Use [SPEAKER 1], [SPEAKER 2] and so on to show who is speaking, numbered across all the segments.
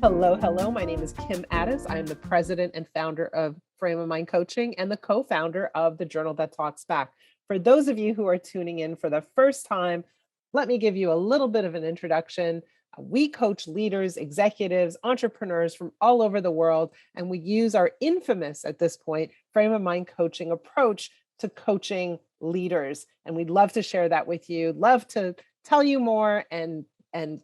[SPEAKER 1] Hello, hello. My name is Kim Addis. I am the president and founder of Frame of Mind Coaching and the co-founder of the Journal That Talks Back. For those of you who are tuning in for the first time, let me give you a little bit of an introduction. We coach leaders, executives, entrepreneurs from all over the world, and we use our infamous, at this point, Frame of Mind coaching approach to coaching leaders. And we'd love to share that with you, love to tell you more and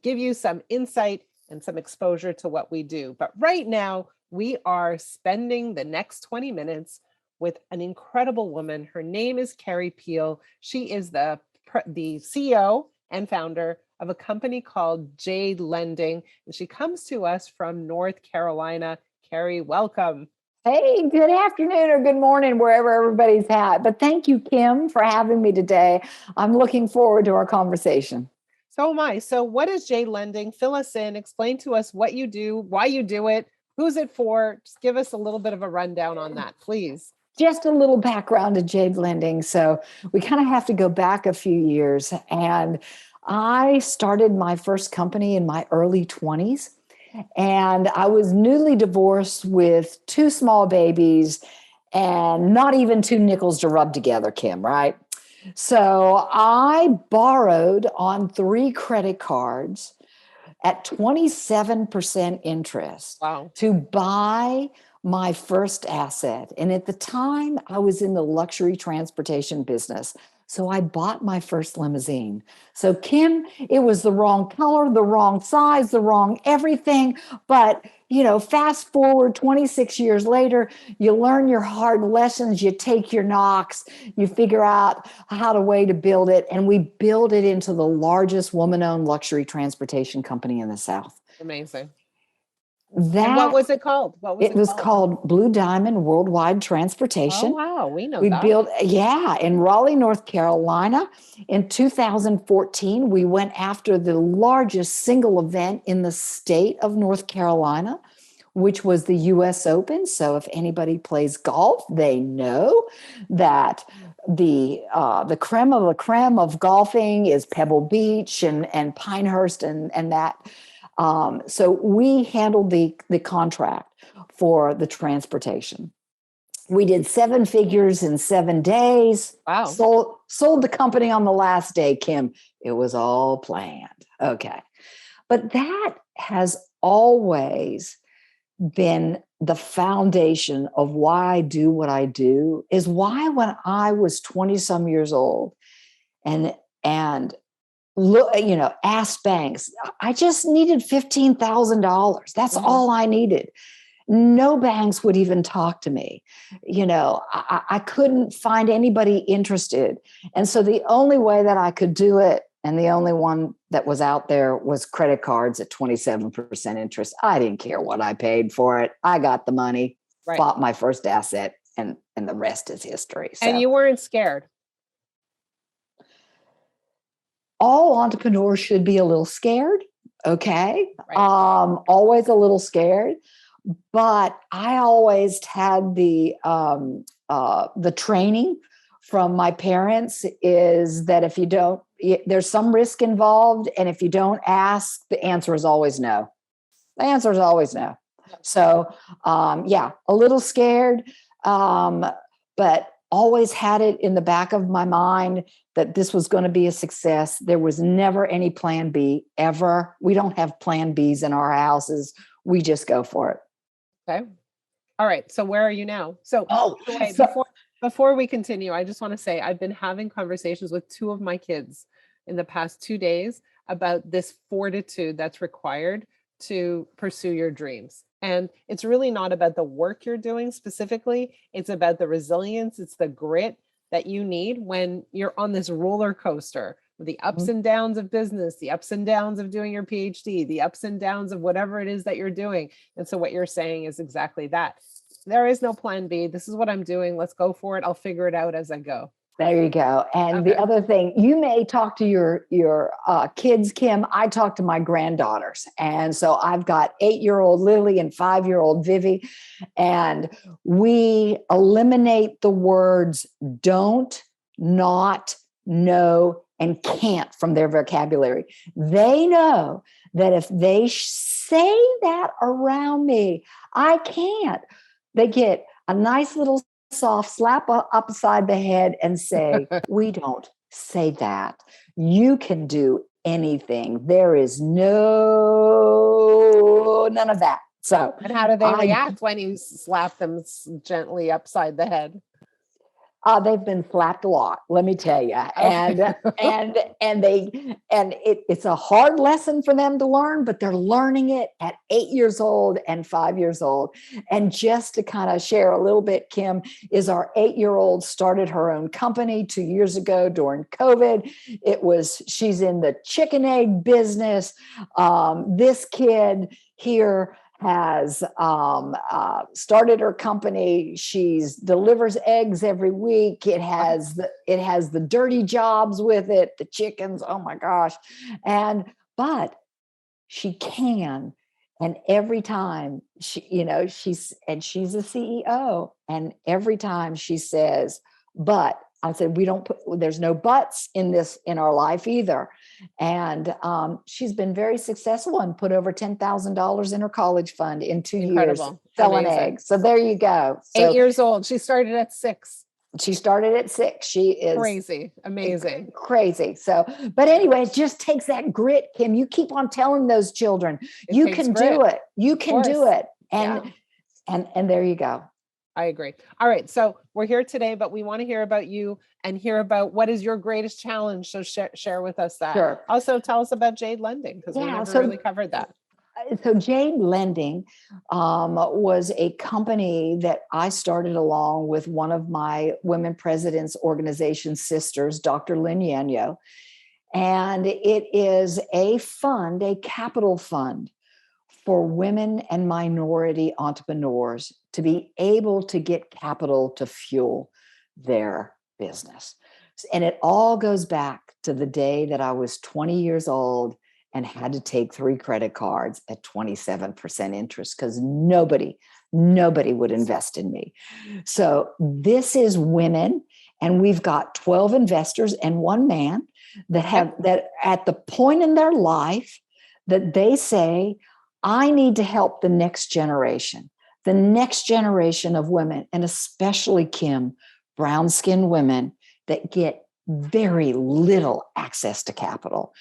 [SPEAKER 1] give you some insight and some exposure to what we do. But right now, we are spending the next 20 minutes with an incredible woman. Her name is Carrie Peele. She is the CEO and founder of a company called Jade Lending, and she comes to us from North Carolina. Carrie, welcome.
[SPEAKER 2] Hey, good afternoon or good morning, wherever everybody's at. But thank you, Kim, for having me today. I'm looking forward to our conversation.
[SPEAKER 1] So am I. So what is Jade Lending? Fill us in, explain to us what you do, why you do it, who's it for? Just give us a little bit of a rundown on that, please.
[SPEAKER 2] Just a little background to Jade Lending. So we kind of have to go back a few years. And I started my first company in my early 20s. And I was newly divorced with two small babies and not even two nickels to rub together, Kim, right? So I borrowed on 3 credit cards at 27% interest
[SPEAKER 1] Wow.
[SPEAKER 2] to buy my first asset. And at the time, I was in the luxury transportation business. So I bought my first limousine. So Kim, it was the wrong color, the wrong size, the wrong everything. But, fast forward 26 years later, you learn your hard lessons, you take your knocks, you figure out how to way to build it. And we build it into the largest woman-owned luxury transportation company in the South.
[SPEAKER 1] Amazing.
[SPEAKER 2] And
[SPEAKER 1] what was it called?
[SPEAKER 2] It was called Blue Diamond Worldwide Transportation.
[SPEAKER 1] Oh, wow. We know
[SPEAKER 2] We
[SPEAKER 1] that.
[SPEAKER 2] built, in Raleigh, North Carolina. In 2014, we went after the largest single event in the state of North Carolina, which was the US Open. So if anybody plays golf, they know that the creme of the creme of golfing is Pebble Beach and Pinehurst and that. So we handled the contract for the transportation. We did 7 figures in 7 days.
[SPEAKER 1] Wow.
[SPEAKER 2] Sold the company on the last day, Kim. It was all planned. Okay. But that has always been the foundation of why I do what I do, is why when I was 20 some years old and look, asked banks, I just needed $15,000. That's all I needed. No banks would even talk to me. I couldn't find anybody interested. And so the only way that I could do it, and the only one that was out there, was credit cards at 27% interest. I didn't care what I paid for it. I got the money, bought my first asset, and the rest is history. So.
[SPEAKER 1] And you weren't scared?
[SPEAKER 2] All entrepreneurs should be a little scared. Okay.
[SPEAKER 1] Right.
[SPEAKER 2] Always a little scared. But I always had the training from my parents is that if you don't, there's some risk involved. And if you don't ask, the answer is always no. The answer is always no. So, a little scared, but always had it in the back of my mind that this was going to be a success. There was never any plan B ever. We don't have plan Bs in our houses. We just go for it.
[SPEAKER 1] Okay. All right. So where are you now? Before we continue, I just want to say I've been having conversations with 2 of my kids in the past 2 days about this fortitude that's required to pursue your dreams. And it's really not about the work you're doing specifically. It's about the resilience. It's the grit that you need when you're on this roller coaster, the ups and downs of business, the ups and downs of doing your PhD, the ups and downs of whatever it is that you're doing. And so what you're saying is exactly that. There is no plan B. This is what I'm doing. Let's go for it. I'll figure it out as I go.
[SPEAKER 2] There you go. And the other thing, you may talk to your kids, Kim. I talk to my granddaughters. And so I've got 8-year-old Lily and 5-year-old Vivi. And we eliminate the words don't, not, no, and can't from their vocabulary. They know that if they say that around me, I can't. They get a nice little soft slap upside the head and say, we don't say that. You can do anything. There is none of that. So,
[SPEAKER 1] And how do they react when you slap them gently upside the head?
[SPEAKER 2] they've been slapped a lot, let me tell you,
[SPEAKER 1] Okay.
[SPEAKER 2] it's a hard lesson for them to learn, but they're learning it at 8 years old and 5 years old. And just to kind of share a little bit, Kim, is our 8-year-old started her own company 2 years ago during COVID. She's in the chicken egg business. This kid here has started her company. She's delivers eggs every week. It has the dirty jobs with it, the chickens. Oh my gosh. But she can. And every time she's a CEO. And every time she says, but I said, there's no buts in our life either. And she's been very successful and put over $10,000 in her college fund in 2 years selling eggs. So there you go.
[SPEAKER 1] 8 years old. She started at 6.
[SPEAKER 2] She started at 6. She is
[SPEAKER 1] crazy, amazing,
[SPEAKER 2] crazy. So, but anyway, it just takes that grit, Kim. You keep on telling those children, you can do it. You can do it. And there you go.
[SPEAKER 1] I agree. All right. So we're here today, but we want to hear about you and hear about what is your greatest challenge. So share with us that.
[SPEAKER 2] Sure.
[SPEAKER 1] Also tell us about Jade Lending, because we never really covered that.
[SPEAKER 2] So Jade Lending was a company that I started along with one of my Women Presidents Organization sisters, Dr. Lynn Yanyo. And it is a fund, a capital fund for women and minority entrepreneurs to be able to get capital to fuel their business. And it all goes back to the day that I was 20 years old and had to take 3 credit cards at 27% interest because nobody would invest in me. So this is women, and we've got 12 investors and 1 man that at the point in their life that they say, I need to help the next generation of women, and especially, Kim, brown-skinned women that get very little access to capital.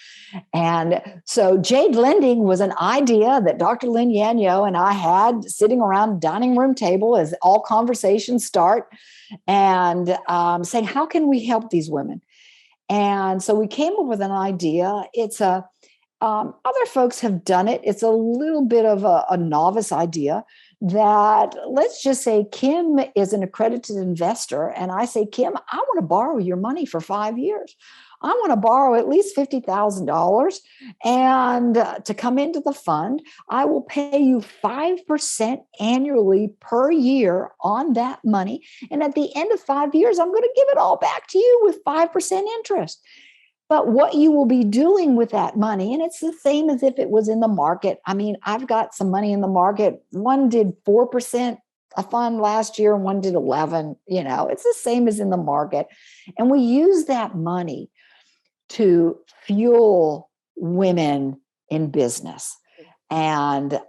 [SPEAKER 2] And so Jade Lending was an idea that Dr. Lynn Yanyo and I had sitting around the dining room table as all conversations start, and saying, how can we help these women? And so we came up with an idea. Other folks have done it. It's a little bit of a novice idea that, let's just say Kim is an accredited investor. And I say, Kim, I want to borrow your money for 5 years. I want to borrow at least $50,000 and to come into the fund. I will pay you 5% annually per year on that money. And at the end of 5 years, I'm going to give it all back to you with 5% interest. But what you will be doing with that money, and it's the same as if it was in the market. I mean, I've got some money in the market. One did 4% a fund last year, and one did 11. It's the same as in the market. And we use that money to fuel women in business. And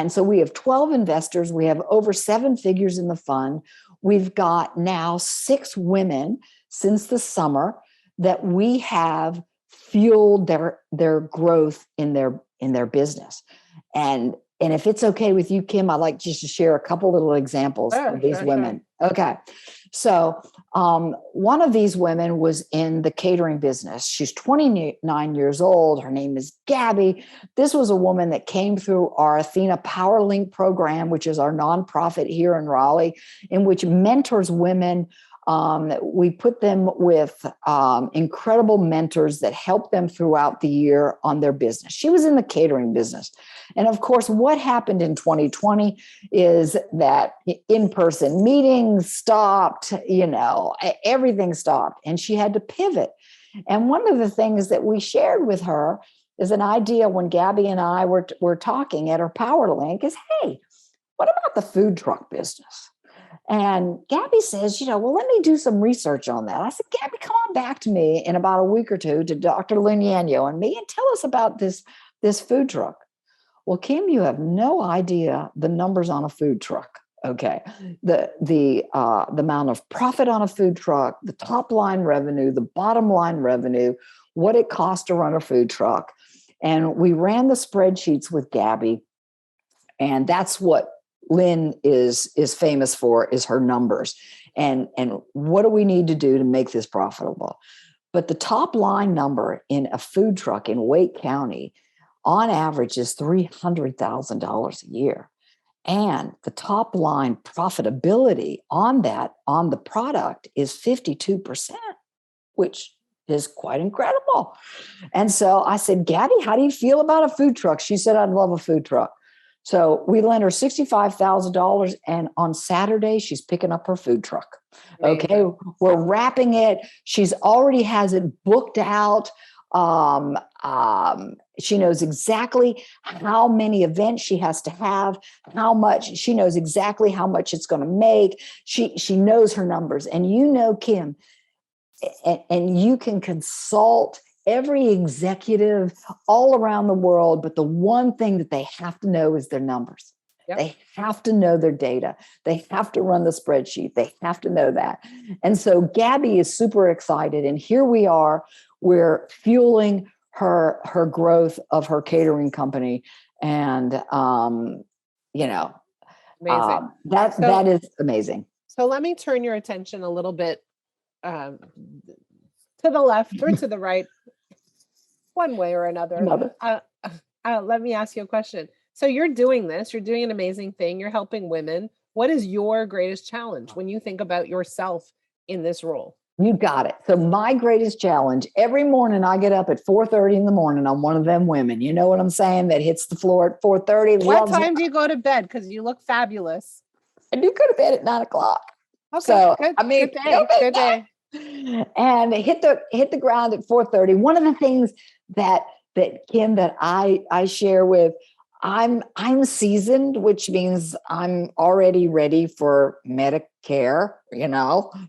[SPEAKER 2] so we have 12 investors. We have over 7 figures in the fund. We've got now 6 women since the summer that we have fueled their growth in their business. And if it's okay with you, Kim, I'd like just to share a couple little examples of these women. Sure. Okay. So one of these women was in the catering business. She's 29 years old. Her name is Gabby. This was a woman that came through our Athena PowerLink program, which is our nonprofit here in Raleigh, in which mentors women. We put them with incredible mentors that help them throughout the year on their business. She was in the catering business. And of course, what happened in 2020 is that in-person meetings stopped, everything stopped, and she had to pivot. And one of the things that we shared with her is an idea when Gabby and I were talking at her PowerLink is, hey, what about the food truck business? And Gabby says, well, let me do some research on that. I said, Gabby, come on back to me in about a week or two to Dr. Lugnano and me and tell us about this food truck. Well, Kim, you have no idea the numbers on a food truck. Okay. The amount of profit on a food truck, the top line revenue, the bottom line revenue, what it costs to run a food truck. And we ran the spreadsheets with Gabby. And that's what Lynn is famous for, is her numbers. And what do we need to do to make this profitable? But the top line number in a food truck in Wake County on average is $300,000 a year. And the top line profitability on the product is 52%, which is quite incredible. And so I said, Gabby, how do you feel about a food truck? She said, I'd love a food truck. So we lent her $65,000. And on Saturday, she's picking up her food truck.
[SPEAKER 1] Amazing.
[SPEAKER 2] Okay. We're wrapping it. She's already has it booked out. She knows exactly how many events she has to have, how much. She knows exactly how much it's going to make. She knows her numbers. And Kim, and you can consult every executive all around the world, but the one thing that they have to know is their numbers. Yep. They have to know their data. They have to run the spreadsheet. They have to know that. And so Gabby is super excited. And here we are. We're fueling her growth of her catering company. And,
[SPEAKER 1] amazing.
[SPEAKER 2] That is amazing.
[SPEAKER 1] So let me turn your attention a little bit to the left or to the right, one way or another. Let me ask you a question. So you're doing this, you're doing an amazing thing. You're helping women. What is your greatest challenge when you think about yourself in this role?
[SPEAKER 2] You got it. So my greatest challenge, every morning I get up at 4:30 in the morning. I'm one of them women. You know what I'm saying? That hits the floor at 4:30.
[SPEAKER 1] What time do you go to bed? Because you look fabulous.
[SPEAKER 2] I do go to bed at 9:00.
[SPEAKER 1] Okay, so good. Good day. Good day.
[SPEAKER 2] And hit the ground at 4:30. One of the things that Kim, that I share with, I'm seasoned, which means I'm already ready for Medicare,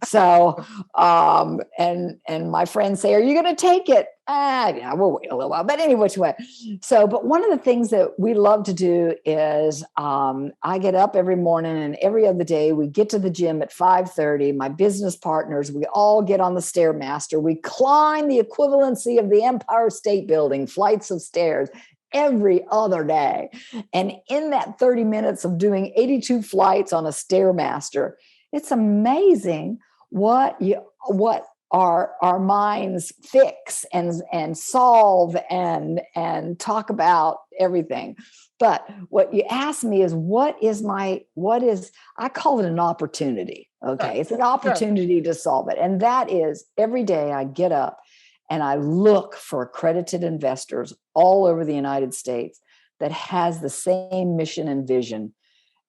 [SPEAKER 2] So and my friends say, are you going to take it? We'll wait a little while. But anyway, which way. So, but one of the things that we love to do is I get up every morning, and every other day we get to the gym at 5:30. My business partners, we all get on the Stairmaster. We climb the equivalency of the Empire State Building, flights of stairs, every other day. And in that 30 minutes of doing 82 flights on a Stairmaster, it's amazing what our minds fix and solve and talk about everything. But what you asked me is I call it an opportunity. Okay. Sure. It's an opportunity to solve it. And that is, every day I get up and I look for accredited investors all over the United States that has the same mission and vision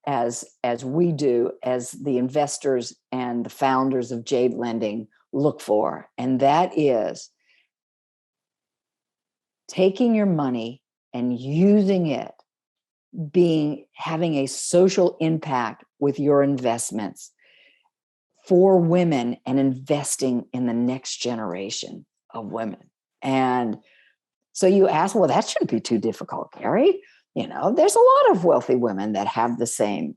[SPEAKER 2] as we do, as the investors and the founders of Jade Lending look for. And that is taking your money and using it, having a social impact with your investments for women and investing in the next generation of women. And so you ask, well, that shouldn't be too difficult, Carrie. There's a lot of wealthy women that have the same,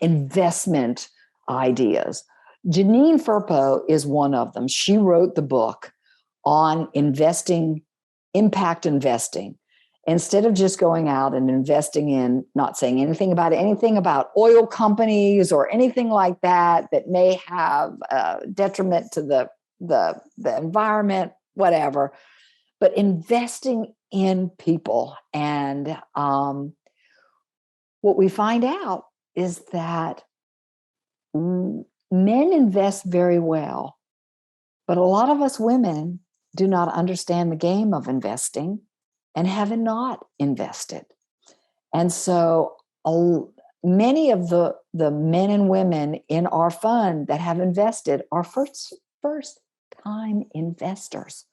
[SPEAKER 2] investment ideas. Janine Firpo is one of them. She wrote the book on investing, impact investing. Instead of just going out and investing in, not saying anything about oil companies or anything like that may have detriment to the environment, whatever, but investing in people. And what we find out is that men invest very well, but a lot of us women do not understand the game of investing and have not invested. And so many of the men and women in our fund that have invested are first time investors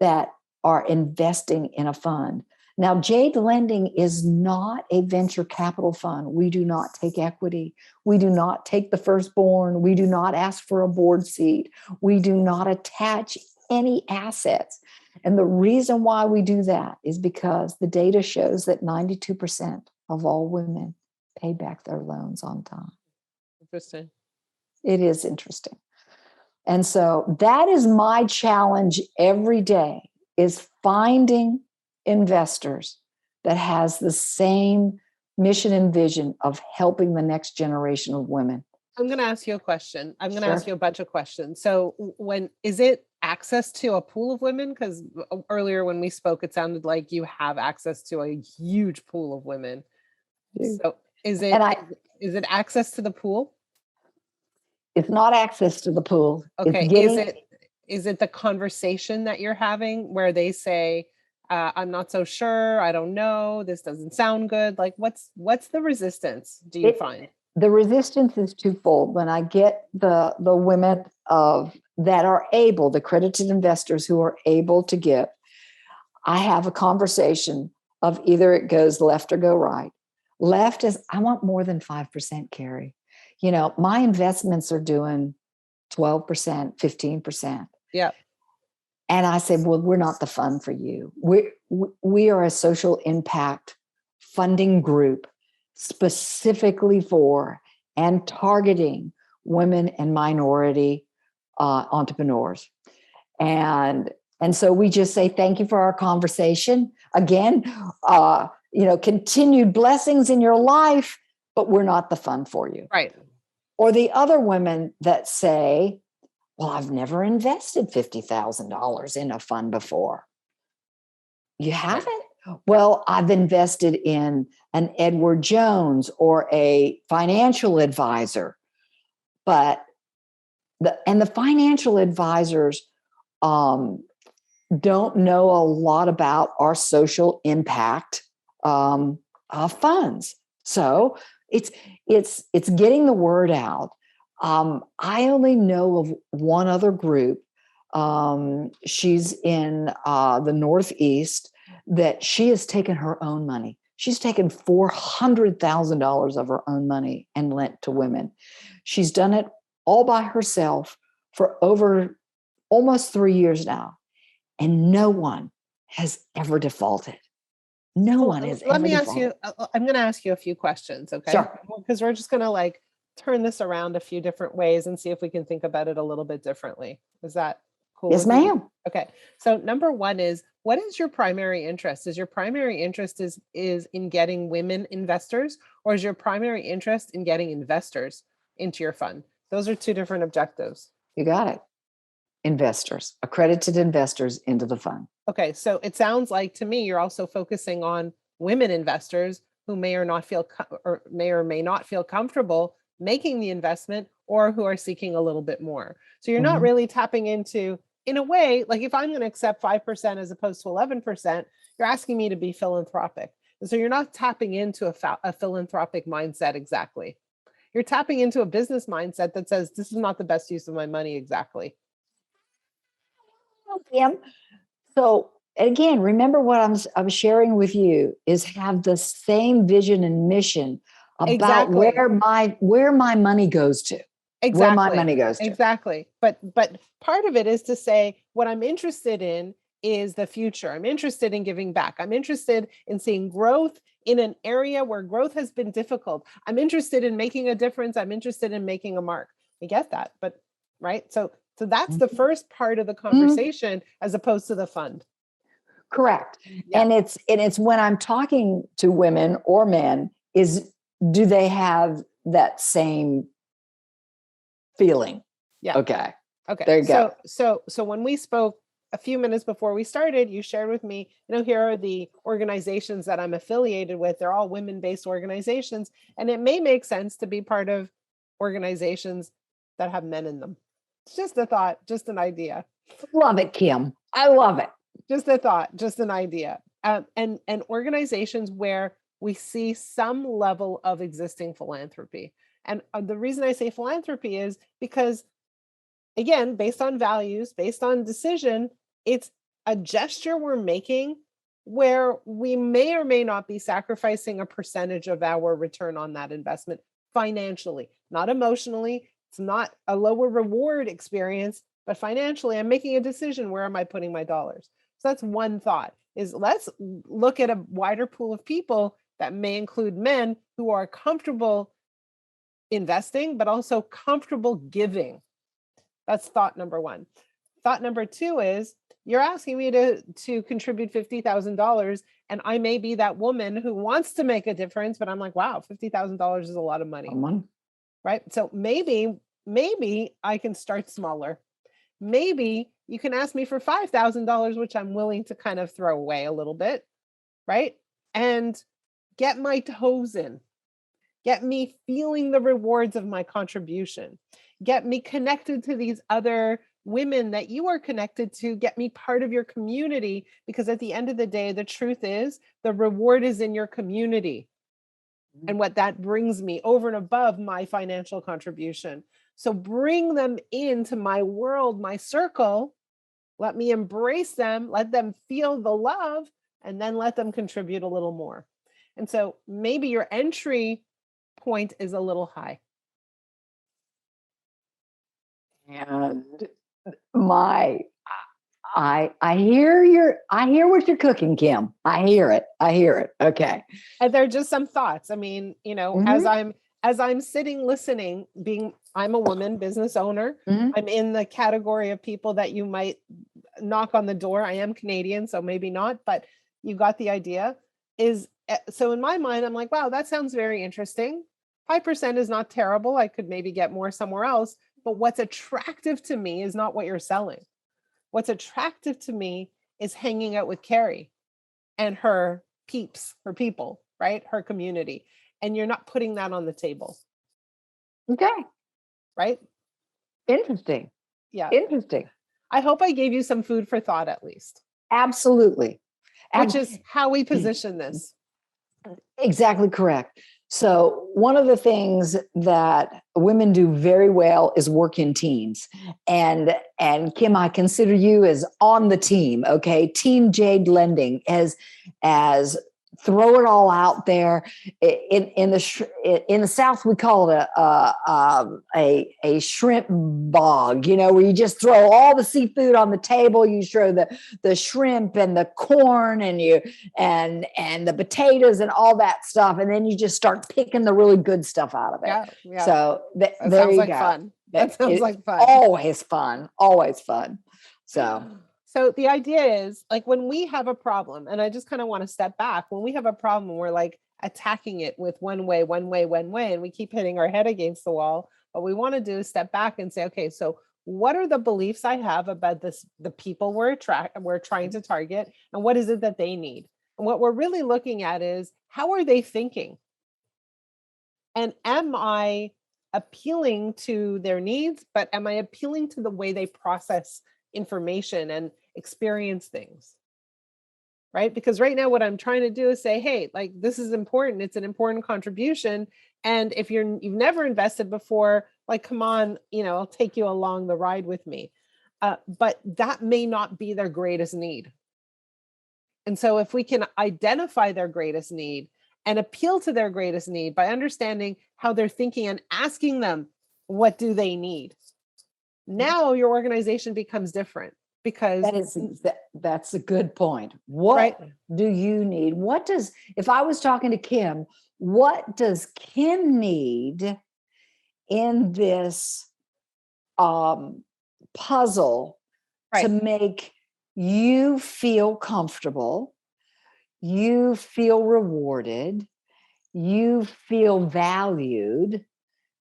[SPEAKER 2] that are investing in a fund. Now, Jade Lending is not a venture capital fund. We do not take equity. We do not take the firstborn. We do not ask for a board seat. We do not attach any assets. And the reason why we do that is because the data shows that 92% of all women pay back their loans on time.
[SPEAKER 1] Interesting.
[SPEAKER 2] It is interesting. And so that is my challenge every day, is finding investors that has the same mission and vision of helping the next generation of women.
[SPEAKER 1] I'm going to ask you a question. I'm going to
[SPEAKER 2] Sure.
[SPEAKER 1] ask you a bunch of questions. So is it access to a pool of women? Because earlier when we spoke, it sounded like you have access to a huge pool of women. So is it access to the pool?
[SPEAKER 2] It's not access to the pool.
[SPEAKER 1] Okay.
[SPEAKER 2] It's getting,
[SPEAKER 1] is it the conversation that you're having where they say, I'm not so sure, I don't know, this doesn't sound good? Like what's the resistance do you find?
[SPEAKER 2] The resistance is twofold. When I get the women that are able, the accredited investors who are able to give, I have a conversation of either it goes left or go right. Left is, I want more than 5%, Carrie. You know, my investments are doing 12%, 15%.
[SPEAKER 1] Yeah.
[SPEAKER 2] And I said, well, we're not the fund for you. We are a social impact funding group specifically for and targeting women and minority entrepreneurs. And so we just say, thank you for our conversation. Again, continued blessings in your life, but we're not the fund for you.
[SPEAKER 1] Right.
[SPEAKER 2] Or the other women that say, well, I've never invested $50,000 in a fund before. You haven't? Well, I've invested in an Edward Jones or a financial advisor. But the financial advisors don't know a lot about our social impact funds. So it's getting the word out. I only know of one other group. She's in the Northeast, that she has taken her own money. She's taken $400,000 of her own money and lent to women. She's done it all by herself for over almost 3 years now. And no one has ever defaulted. No one has ever defaulted.
[SPEAKER 1] I'm going to ask you a few questions, okay?
[SPEAKER 2] Sure.
[SPEAKER 1] Because we're just going to turn this around a few different ways and see if we can think about it a little bit differently. Is that cool?
[SPEAKER 2] Yes, ma'am.
[SPEAKER 1] Okay. So number one is, what is your primary interest? Is your primary interest is in getting women investors, or is your primary interest in getting investors into your fund? Those are two different objectives.
[SPEAKER 2] You got it. Investors, accredited investors into the fund.
[SPEAKER 1] Okay. So it sounds like to me, you're also focusing on women investors who may or not feel comfortable making the investment, or who are seeking a little bit more. So you're not really tapping into, in a way, like if I'm going to accept 5% as opposed to 11%, you're asking me to be philanthropic. And so you're not tapping into a philanthropic mindset exactly. You're tapping into a business mindset that says, this is not the best use of my money exactly.
[SPEAKER 2] Yeah. So again, remember what I'm sharing with you is have the same vision and mission about where my money goes to.
[SPEAKER 1] Exactly.
[SPEAKER 2] Where my money goes to.
[SPEAKER 1] Exactly. But part of it is to say, what I'm interested in is the future. I'm interested in giving back. I'm interested in seeing growth in an area where growth has been difficult. I'm interested in making a difference. I'm interested in making a mark. I get that, but right. So that's the first part of the conversation as opposed to the fund.
[SPEAKER 2] Correct. Yeah. And it's when I'm talking to women or men, do they have that same feeling?
[SPEAKER 1] Yeah.
[SPEAKER 2] Okay.
[SPEAKER 1] There you go. So when we spoke a few minutes before we started, you shared with me, here are the organizations that I'm affiliated with. They're all women-based organizations, and it may make sense to be part of organizations that have men in them. It's just a thought, just an idea.
[SPEAKER 2] Love it, Kim. I love it.
[SPEAKER 1] Just a thought, just an idea. And organizations where we see some level of existing philanthropy. And the reason I say philanthropy is because, again, based on values, based on decision, it's a gesture we're making where we may or may not be sacrificing a percentage of our return on that investment financially, not emotionally. It's not a lower reward experience, but financially, I'm making a decision. Where am I putting my dollars? So that's one thought, is let's look at a wider pool of people that may include men who are comfortable investing, but also comfortable giving. That's thought number one. Thought number two is, you're asking me to contribute $50,000, and I may be that woman who wants to make a difference, but I'm like, wow, $50,000 is a lot of money, right? So maybe I can start smaller. Maybe you can ask me for $5,000, which I'm willing to kind of throw away a little bit, right? And get my toes in. Get me feeling the rewards of my contribution. Get me connected to these other women that you are connected to. Get me part of your community, because at the end of the day, the truth is the reward is in your community and what that brings me over and above my financial contribution. So bring them into my world, my circle. Let me embrace them, let them feel the love, and then let them contribute a little more. And so maybe your entry point is a little high.
[SPEAKER 2] And I hear what you're cooking, Kim. I hear it. Okay.
[SPEAKER 1] And they're just some thoughts. I mean, as I'm sitting listening, I'm a woman business owner. I'm in the category of people that you might knock on the door. I am Canadian, so maybe not, but you got the idea. So in my mind, I'm like, wow, that sounds very interesting. 5% is not terrible. I could maybe get more somewhere else. But what's attractive to me is not what you're selling. What's attractive to me is hanging out with Carrie and her peeps, her people, right? Her community. And you're not putting that on the table.
[SPEAKER 2] Okay.
[SPEAKER 1] Right?
[SPEAKER 2] Interesting.
[SPEAKER 1] Yeah.
[SPEAKER 2] Interesting.
[SPEAKER 1] I hope I gave you some food for thought at least.
[SPEAKER 2] Absolutely.
[SPEAKER 1] Which is how we position this.
[SPEAKER 2] Exactly correct. So one of the things that women do very well is work in teams. And Kim, I consider you as on the team, okay? Team Jade Lending as throw it all out there. In the South, we call it a shrimp bog, where you just throw all the seafood on the table. You throw the shrimp and the corn and the potatoes and all that stuff, and then you just start picking the really good stuff out of it.
[SPEAKER 1] Yeah.
[SPEAKER 2] So
[SPEAKER 1] that
[SPEAKER 2] there
[SPEAKER 1] sounds
[SPEAKER 2] you
[SPEAKER 1] like
[SPEAKER 2] go.
[SPEAKER 1] Fun. That sounds like fun.
[SPEAKER 2] Always fun. Always fun.
[SPEAKER 1] So the idea is, like, when we have a problem, and I just kind of want to step back, when we have a problem, we're like attacking it with one way, and we keep hitting our head against the wall. What we want to do is step back and say, okay, so what are the beliefs I have about the people we're trying to target, and what is it that they need? And what we're really looking at is, how are they thinking? And am I appealing to their needs, but am I appealing to the way they process information and experience things? Right? Because right now what I'm trying to do is say, hey, like, this is important. It's an important contribution. And if you've never invested before, like, come on, I'll take you along the ride with me. But that may not be their greatest need. And so if we can identify their greatest need and appeal to their greatest need by understanding how they're thinking and asking them, what do they need? Now your organization becomes different, because
[SPEAKER 2] that's a good point. What do you need? If I was talking to Kim, what does Kim need in this puzzle to make you feel comfortable, you feel rewarded, you feel valued?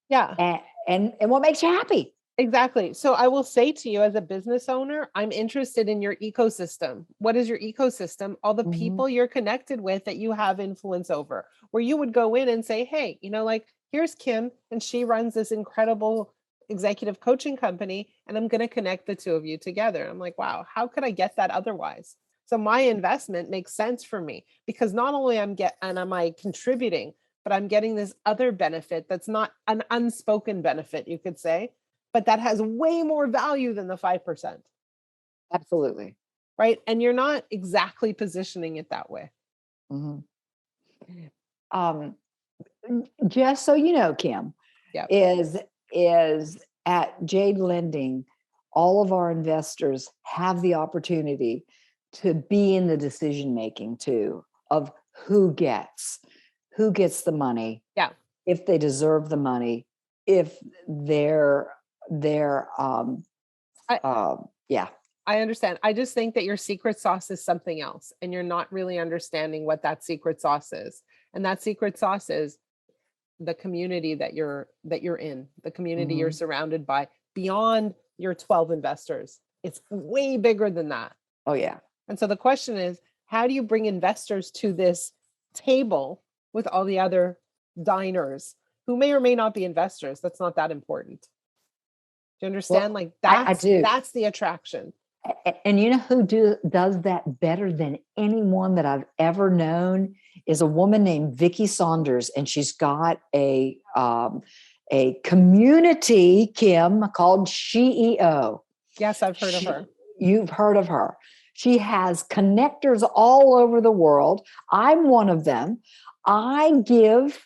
[SPEAKER 1] Yeah.
[SPEAKER 2] And what makes you happy?
[SPEAKER 1] Exactly. So I will say to you, as a business owner, I'm interested in your ecosystem. What is your ecosystem? All the people you're connected with that you have influence over, where you would go in and say, hey, like, here's Kim, and she runs this incredible executive coaching company, and I'm going to connect the two of you together. I'm like, wow, how could I get that otherwise? So my investment makes sense for me, because not only am I contributing, but I'm getting this other benefit that's not an unspoken benefit, you could say, but that has way more value than the 5%.
[SPEAKER 2] Absolutely.
[SPEAKER 1] right? And you're not exactly positioning it that way.
[SPEAKER 2] Mhm. Just so you know, Kim,
[SPEAKER 1] Yeah.
[SPEAKER 2] is at Jade Lending, all of our investors have the opportunity to be in the decision making too, of who gets the money,
[SPEAKER 1] Yeah.
[SPEAKER 2] if they deserve the money, if they're
[SPEAKER 1] I,
[SPEAKER 2] yeah.
[SPEAKER 1] I understand. I just think that your secret sauce is something else, and you're not really understanding what that secret sauce is. And that secret sauce is the community that you're in, the community you're
[SPEAKER 2] Mhm.
[SPEAKER 1] surrounded by, beyond your 12 investors. It's way bigger than that.
[SPEAKER 2] Oh yeah.
[SPEAKER 1] And so the question is, how do you bring investors to this table with all the other diners who may or may not be investors? That's not that important. Do you understand?
[SPEAKER 2] Well,
[SPEAKER 1] Like
[SPEAKER 2] I do.
[SPEAKER 1] that's the attraction.
[SPEAKER 2] And you know who does that better than anyone that I've ever known is a woman named Vicki Saunders, and she's got a community, Kim, called SheEO.
[SPEAKER 1] Yes, I've heard of her.
[SPEAKER 2] You've heard of her. She has connectors all over the world. I'm one of them. I give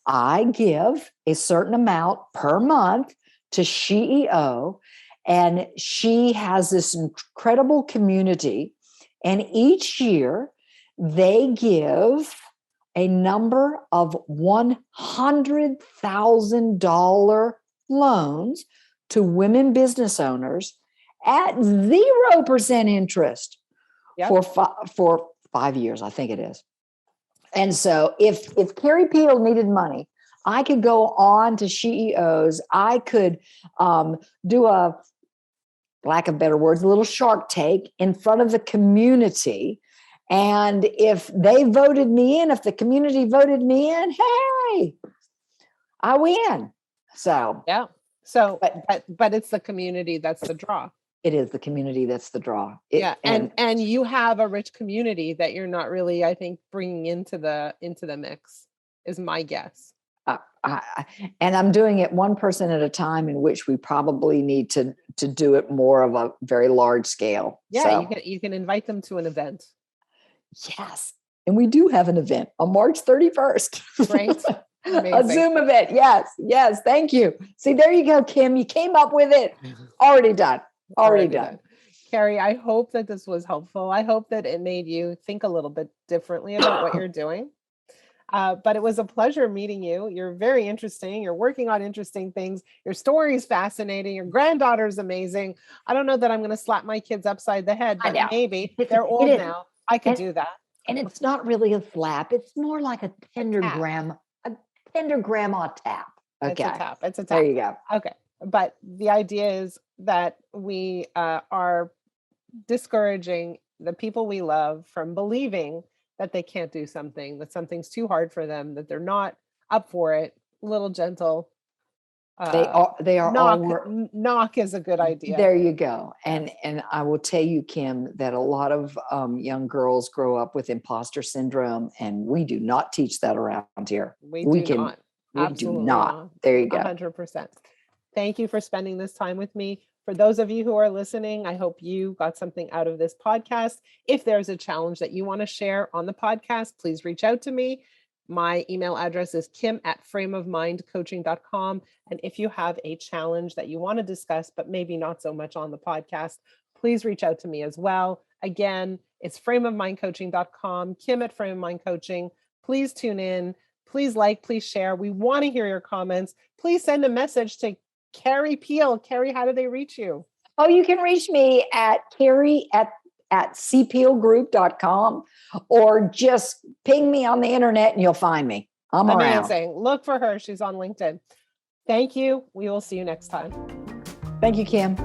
[SPEAKER 2] a certain amount per month to SheEO, and she has this incredible community. And each year they give a number of $100,000 loans to women business owners at 0% interest
[SPEAKER 1] Yep.
[SPEAKER 2] for 5 years, I think it is. And so if Carrie Peele needed money, I could go on to SheEOs. I could do a, lack of better words, a little Shark Tank in front of the community. And if they voted me in, if the community voted me in, hey, I win. So
[SPEAKER 1] Yeah. So,
[SPEAKER 2] but
[SPEAKER 1] but it's the community that's the draw.
[SPEAKER 2] it is the community that's the draw.
[SPEAKER 1] Yeah, and you have a rich community that you're not really, I think, bringing into the mix, is my guess.
[SPEAKER 2] And I'm doing it one person at a time, in which we probably need to do it more of a very large scale.
[SPEAKER 1] Yeah,
[SPEAKER 2] So
[SPEAKER 1] you can invite them to an event.
[SPEAKER 2] yes, and we do have an event on March 31st.
[SPEAKER 1] Right?
[SPEAKER 2] A
[SPEAKER 1] Amazing.
[SPEAKER 2] Zoom event. Yes. Thank you. See, there you go, Kim. You came up with it. Already done. Already done.
[SPEAKER 1] Carrie, I hope that this was helpful. I hope that it made you think a little bit differently about what you're doing. But it was a pleasure meeting you. You're very interesting. You're working on interesting things. Your story is fascinating. Your granddaughter is amazing. I don't know that I'm going to slap my kids upside the head, but maybe they're old now. I could do that.
[SPEAKER 2] And it's not really a slap. It's more like a tender grandma tap. Okay.
[SPEAKER 1] It's a tap. It's a tap.
[SPEAKER 2] There you go.
[SPEAKER 1] Okay. But the idea is that we are discouraging the people we love from believing that they can't do something, that something's too hard for them, that they're not up for it. A little gentle.
[SPEAKER 2] They are
[SPEAKER 1] knock is a good idea.
[SPEAKER 2] There you go. And I will tell you, Kim, that a lot of young girls grow up with imposter syndrome, and we do not teach that around here.
[SPEAKER 1] We do not. Absolutely not.
[SPEAKER 2] There you go.
[SPEAKER 1] 100%. Thank you for spending this time with me. For those of you who are listening, I hope you got something out of this podcast. If there's a challenge that you want to share on the podcast, please reach out to me. My email address is kim@frameofmindcoaching.com. And if you have a challenge that you want to discuss, but maybe not so much on the podcast, please reach out to me as well. Again, it's frameofmindcoaching.com, kim@frameofmindcoaching. Please tune in. Please like, please share. We want to hear your comments. Please send a message to Carrie Peele. Carrie, how do they reach you?
[SPEAKER 2] Oh, you can reach me at Carrie at cpeelgroup.com, or just ping me on the internet and you'll find me. I'm
[SPEAKER 1] Amazing.
[SPEAKER 2] around.
[SPEAKER 1] Look for her. She's on LinkedIn. Thank you. We will see you next time.
[SPEAKER 2] Thank you, Kim.